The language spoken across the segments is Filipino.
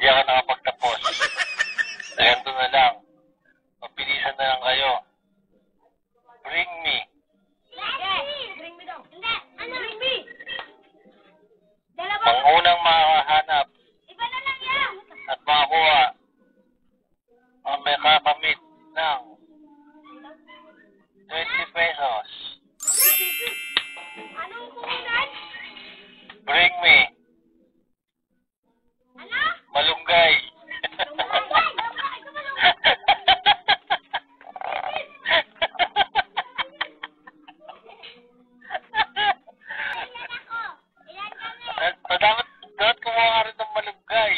Hindi ako nakapagtapos. Ganito na lang. Mabilisan na lang kayo. Bring me. Bring me daw. Hindi. Ano? Bring me. Ang unang makahanap Iba na lang yan. at makakuha ang may kakamit ng 20 pesos. Anong kukunan? Bring me. Ano? Malunggay. Dapat kumuha ka rin ng malunggay.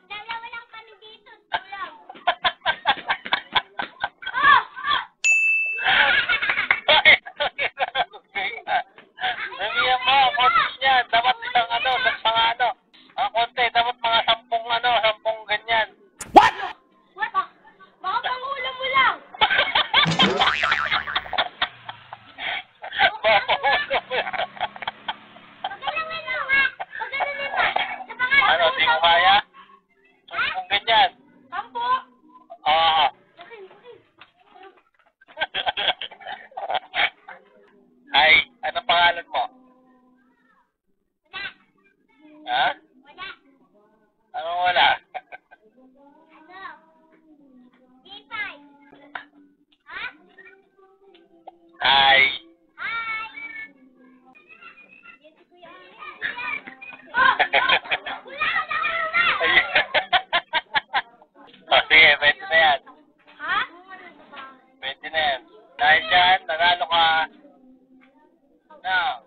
Dalawa lang kami dito. Sabihan mo, konti niya. Dapat isang ang konti, dapat mga 10 ganyan. What? Baka pangulam mo lang. Ano, di mo kaya? 10 ganyan. 10? Oo. Ay, anong pangalan mo? Ha? Anong wala? Ay. Oh, sige, pwede na yan. Ha? Pwede na yan. Dahil dyan, nanalo ka ng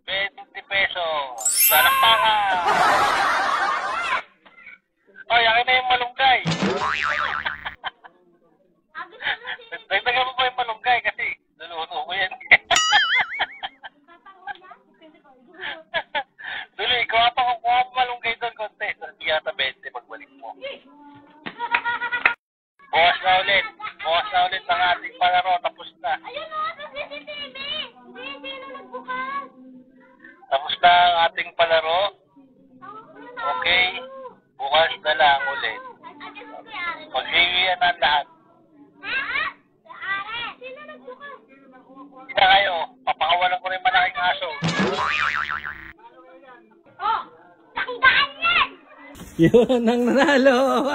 20 pesos. Palakpakan! Oh, yakin na yung malunggay. Dagdagan mo pa yung malunggay kasi luluto ko yan. Duloy, kuha pa kung kuha mo malunggay doon, konti. Hindi yata 20 pagbalik mo. Bukas na ulit ang ating palaro. Tapos na. Ayun o, sa CCTV. Hindi na nagbukas. Tapos na ang ating palaro. Okay. Bukas na lang ulit. Magsiwian ang lahat. Sino nagbukas? Kita kayo. Papakawalan ko rin malaking aso. Oh, tandaan yan! Yun ang nanalo.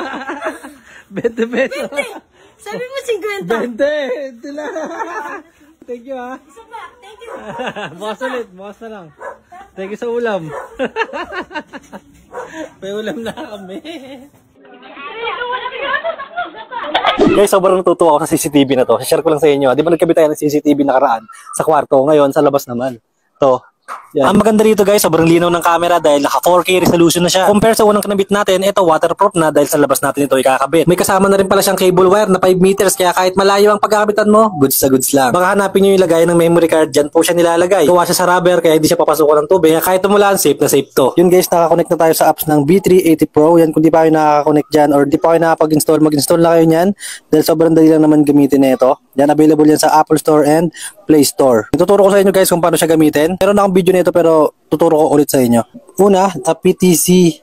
20 pesos. Sabi mo 50. 20. Ito lang. Thank you ha. Isa pa, thank you. Bukas na lang. Thank you sa ulam. May ulam na kami. Guys, sobrang natutuwa ako sa CCTV na to. Share ko lang sa inyo. Di ba nagkabit tayo ng CCTV nakaraan sa kwarto? Ngayon, sa labas naman. To. Yan. Ang maganda rito guys, sobrang linaw ng camera dahil naka 4K resolution na siya. Compare sa unang kinabit natin, ito waterproof na dahil sa labas natin ito ikakabit. May kasama na rin pala siyang cable wire na 5 meters kaya kahit malayo ang pagkakabitan mo, goods sa goods lang. Baka hanapin nyo yung lagay ng memory card, dyan po siya nilalagay. Gawa siya sa rubber kaya hindi siya papasukan ng tubig. Kahit tumulan, safe na safe to. Yun guys, nakakonect na tayo sa apps ng B380 Pro. Yan kung di pa kayo nakaka-connect dyan or di pa kayo nakapag-install, mag-install na kayo nyan dahil sobrang dali lang naman gamitin na ito. Yan, available yan sa Apple Store and Play Store. Tuturo ko sa inyo guys kung paano siya gamitin. Meron na akong video nito pero tuturo ko ulit sa inyo. Una, sa PTC,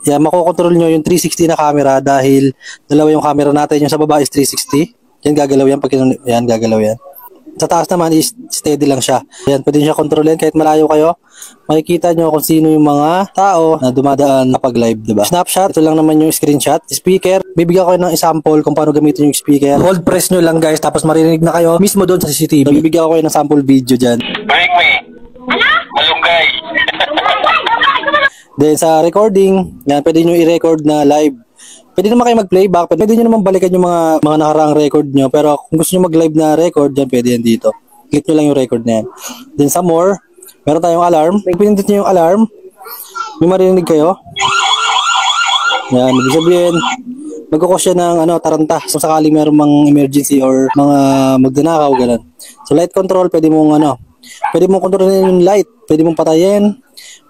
yan, makokontrol nyo yung 360 na camera dahil dalawa yung camera natin. Yung sa baba is 360. Yan, gagalaw yan. Yan, gagalaw yan. Sa taas naman is steady lang siya. Yan, pwede nyo siya kontrolin kahit malayo kayo. Makikita nyo kung sino yung mga tao na dumadaan kapag live, diba? Snapshot, ito lang naman yung screenshot. Speaker, bibigyan ko kayo ng example kung paano gamitin yung speaker. Hold press nyo lang guys, tapos marinig na kayo mismo doon sa CCTV. Bibigyan ko kayo ng sample video dyan. Bring me. Malunggay. Then sa recording, yan, pwede nyo i-record na live. Pwede naman kayo mag-playback, pwede nyo naman balikan yung mga nakaraang record nyo. Pero kung gusto nyo mag-live na record, yan, pwede yan dito. Click nyo lang yung record na yan. Then sa more, meron tayong alarm. Pag pinindot nyo yung alarm, may marinig kayo. Yan, ibig sabihin, magkukos siya ng taranta. So sakaling meron mang emergency or mga magdanakaw, ganun. So light control, pwede mong kontrolin yung light. Pwede mong patayin.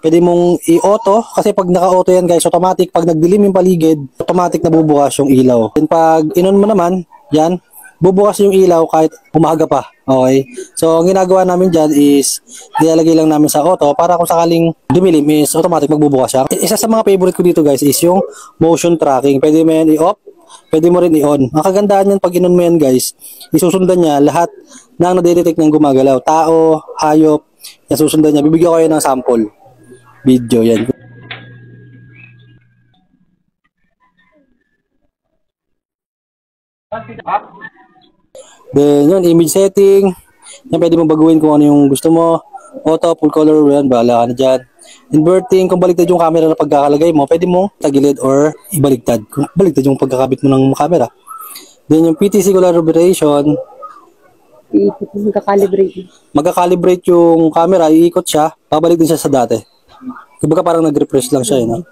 Pwede mong i-auto kasi pag naka-auto yan guys, automatic pag nagdilim yung paligid, automatic nabubukas yung ilaw. Then pag inon mo naman, yan, bubukas yung ilaw kahit umaga pa. Okay? So, ang ginagawa namin dyan is nilalagay lang namin sa auto para kung sakaling dumilim is automatic magbubukas siya. Isa sa mga favorite ko dito guys is yung motion tracking. Pwede mo yan i-off, pwede mo rin i-on. Ang kagandahan yan pag in-on mo yan guys, isusundan niya lahat ng nadedetect ng gumagalaw. Tao, hayop, yan susundan niya. Bibigyan ko kayo ng sample video yan. Then, yun, image setting. Yan, pwede mo baguhin kung ano yung gusto mo. Auto, full color, yan, bahala ka na dyan. Inverting, kung baliktad yung camera na pagkakalagay mo, pwede mo tagilid or ibaliktad. Kung baliktad yung pagkakabit mo ng camera. Then, yung PTC collaboration, magka-calibrate yung camera, iikot siya, pabalik din siya sa dati. Kumbaga parang nag-refresh lang siya, no?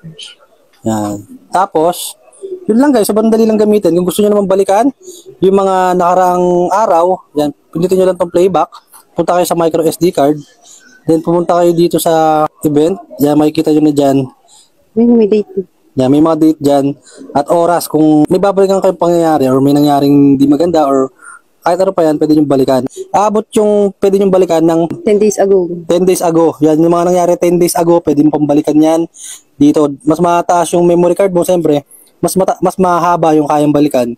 Yan. Tapos, yun lang guys, sobrang dali lang gamitin. Kung gusto nyo naman balikan, yung mga nakaraang araw, yan, pindutin nyo lang tong playback, punta kayo sa micro SD card, then pumunta kayo dito sa event, yan, makikita nyo na dyan. May date. Yan, may mga date dyan, at oras, kung may babalikan kayong pangyayari, or may nangyaring di maganda, or kahit ano pa yan, pwede nyo balikan. Aabot yung pwede nyo balikan ng 10 days ago. 10 days ago. Yan, yung mga nangyari 10 days ago, pwede mo pambalikan yan. Dito, mas mataas yung memory card mo, siyempre, mas mahaba yung kayang balikan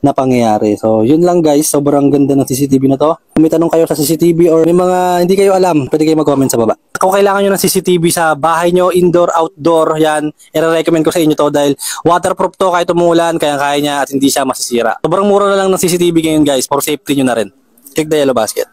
na pangyayari. So, yun lang guys. Sobrang ganda ng CCTV na to. Kung may tanong kayo sa CCTV or may mga hindi kayo alam, pwede kayo mag-comment sa baba. Kung kailangan nyo ng CCTV sa bahay nyo, indoor, outdoor, yan, i-recommend ko sa inyo to dahil waterproof to kahit umulan, kaya niya at hindi siya masisira. Sobrang mura na lang ng CCTV ngayon guys, for safety nyo na rin. Check the Yellow Basket.